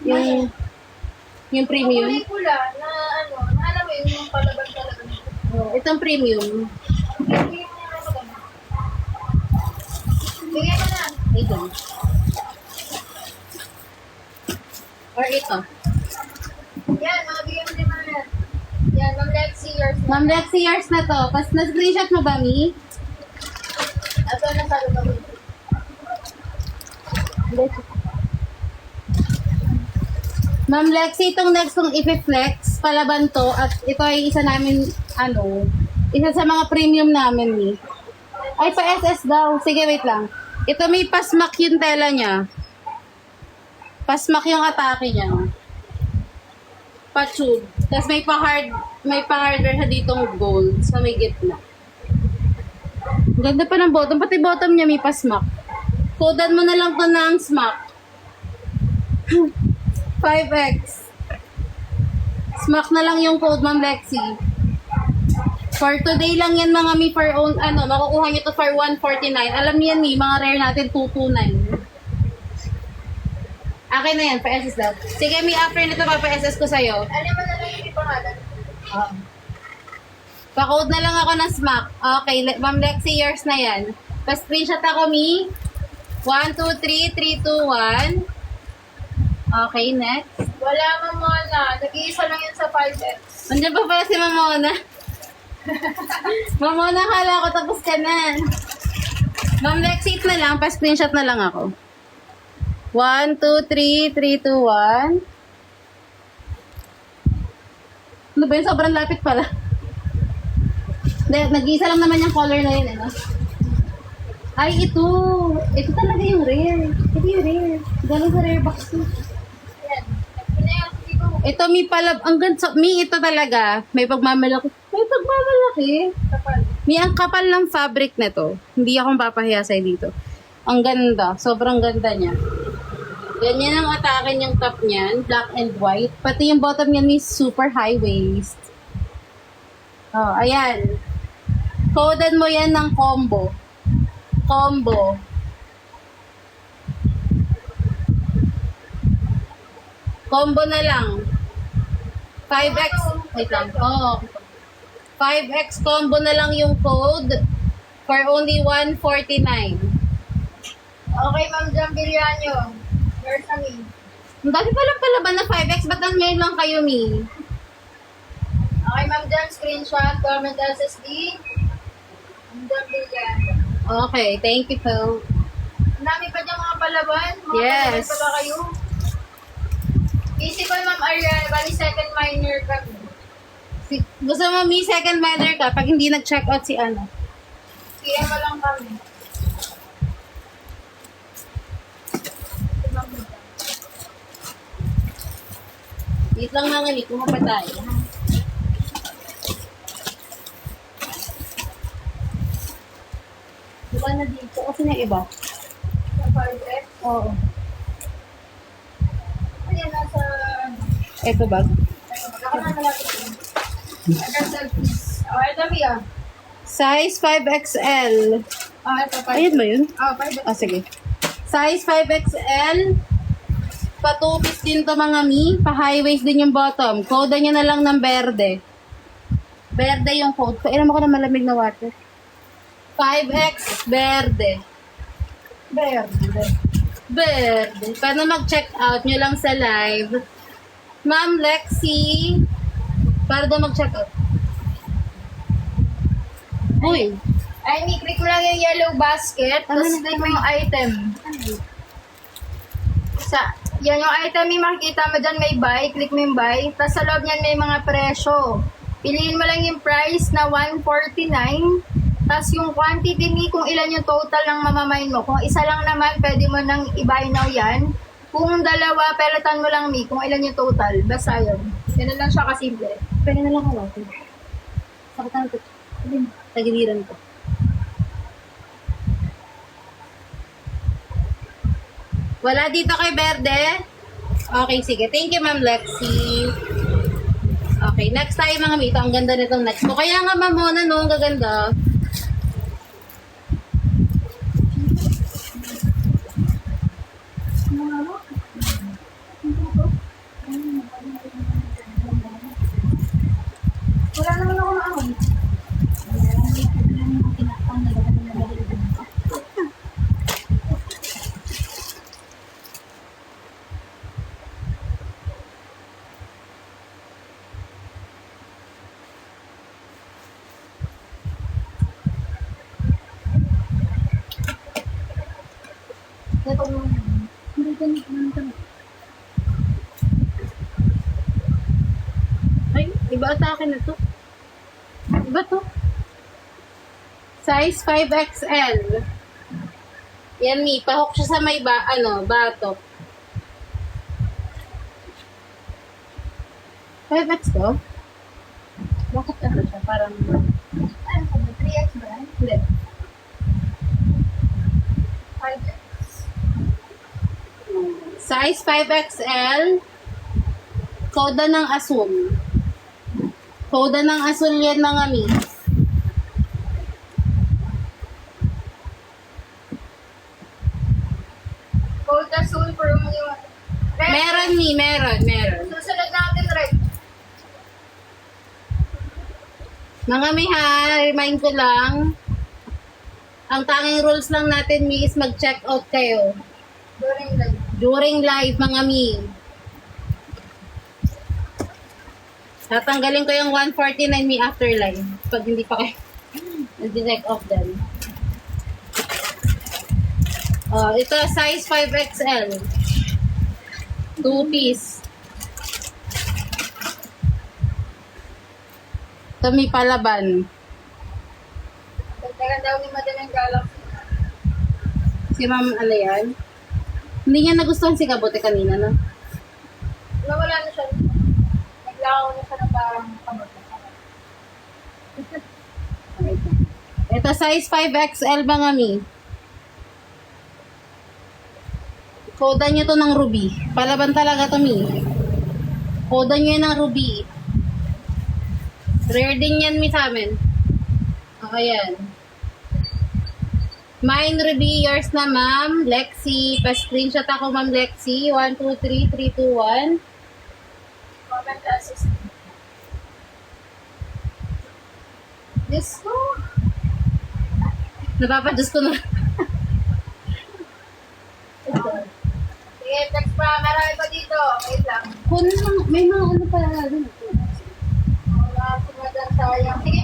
Yung, yung premium. Kulay pula na ano, na alam mo yung palaban talaga. Oh, itong premium. Bigyan mo na ako doon. Bigyan mo na. Ay, doon. Or ito. Yan, mga bigyan mo din mga yan. Yan, Ma'am Lexi, yours na. Ma'am Lexi, yours na to. Pas na-screenshot mo ba, Mi? Ito na sa loob. Ma'am Lexi, itong next kong i-flex, palaban to, at ito ay isa namin, isa sa mga premium namin, Mi. Ay, pa-SS daw. Sige, wait lang. Ito may pasmak yung tela niya. Pasmak yung atake niya. Pa-tube. Tapos may pa-hardware sa ditong gold sa may gitna. Ang ganda pa ng bottom. Pati bottom niya may pasmak. Kodan mo na lang to ng smack. 5X. Smack na lang yung code, Ma'am Lexi. For today lang yan mga mi, for own, makukuha nyo to for 149. Alam niyo yan mi, mga rare natin 229. Akin na yan, pa-SS daw. Sige mi, after nito pa-SS ko sa'yo. Alam mo na lang yung pangalan. Pa-code na lang ako ng smack. Okay, Ma'am Lexi, yours na yan. Pa-screenshot ako mi. 1, 2, 3, 3, 2, 1. Okay, next. Wala Mamona. Nag-iisa lang yan sa 5X. Nandiyan pa pala si Mamona. Mamona, kala ko tapos ka na. Ma'am Lexi, na lang. Pa-screenshot na lang ako. 1, 2, 3, 3, 2, 1. Ano ba yun? Sobrang lapit pala. Nag-iisa lang naman yung color na yun, no? Ay, ito. Ito talaga yung rare. Ito yung rare. Galing sa rare box. Yan. Ito na yan. Hindi ko. Ito, may palab... Ang ganda. Mi, ito talaga. May pagmamalaki. May pagmamalaki. Kapal. Mi, ang kapal ng fabric na to. Hindi akong papahiya sa'yo dito. Ang ganda. Sobrang ganda niya. Ganyan ang atake niyang top niyan. Black and white. Pati yung bottom niyan may super high waist. Oh, ayan. Coden mo yan ng combo. Combo. Combo na lang. 5X. Wait lang. Oh. 5X combo na lang yung code for only 149. Okay, Ma'am Jambiliano. Yours na me. Ang dami palang palaban na 5X. Ba't ngayon lang kayo, Mi? Okay, Ma'am Jam, screenshot, comment SSD. Ma'am Jambiliano. Okay, thank you po. Ang dami pa dyan mga palaban. Mga Yes. palaban pa ba kayo? Easy pa, Ma'am Ariel. Bali second minor kami. Gusto mo, Mi, second minor ka pag hindi nag-check out si ano. Kaya mo lang kami. Wait lang nga ngayon, kumapa tayo. Diba na dito? Kasi na iba. Sa 5X. Oo. Ayan, nasa... Ito ba? Ako na malapit. Nasa piece. Oh, ito, Mia. Size 5XL. Oh, ito, 5X. Ayun ba yun? Oh, 5X. Ah, sige. Size 5XL. Pa-2-piece din to mga mi. Pa-high waist din yung bottom. Code nyo na lang ng berde. Berde yung code. Kailan mo ko na malamig na water. 5X Berde. Verde. Berde. Paano mag-check out nyo lang sa live. Ma'am Lexi. Para daw mag-check out. Uy. Ay, click mo lang yung yellow basket, tapos na? click mo yung item. Yan yung item, yung makikita mo dyan, may buy, click mo yung buy, tapos sa loob niyan may mga presyo. Piliin mo lang yung price na 149, tapos yung quantity ni kung ilan yung total ng mamamain mo. Kung isa lang naman, pwede mo nang i-buy now yan. Kung dalawa, pelitan mo lang kung ilan yung total. Basta yun. Ganun lang siya kasimple. Pwede na lang ako. Sakit na ito. Tagiliran ko. Wala dito kay Berde? Okay, sige. Thank you, Ma'am Lexi. Okay, next tayo mga mito. Ang ganda nitong next mo. Kaya nga, Ma'am Mona, no? Ang gaganda. Hindi ganito. Ay, iba atake na to. Iba to. Size 5XL. Yan, Mi. Pahok siya sa may batok. 5X to? Bakit ano siya? Parang... Ano sa 3X ba? Hindi. 5X. Size 5XL. Koda ng asul. Koda ng asul yan mga Mi. Gold Azul for yung red. Meron, Mi. Meron. Susunod natin red. Mga Mi ha, remind ko lang. Ang tanging rules lang natin, Mi, is mag-check out kayo. During live, mga Mi. Tatanggalin ko yung 149 Mi after live. Pag hindi pa kayo nag-check off din. Ito, size 5XL. 2-piece. Ito, may palaban. Dagdagan daw ni Madam yung Galaxy. Si Ma'am, ano yan? Hindi niya nagustuhan si Kabote kanina, no? Nawala na siya. Naglakaw na siya na parang kamot. Ito, size 5XL mga Mi. Koda nyo to ng ruby. Palaban talaga to, Mi. Koda nyo ng ruby. Rare din yan, Mi, sa amin. Ayan. Mine ruby, yours na, Ma'am. Lexi. Pa-screenshot ako, Ma'am Lexi. 1, 2, 3, 3, 2, 1. Comment assist. This ko. Napapadus ko na. Sige, text pa. Marami pa dito. Wait lang. Kunin lang. May mga ano pala. Wala si Madam sayang. Sige,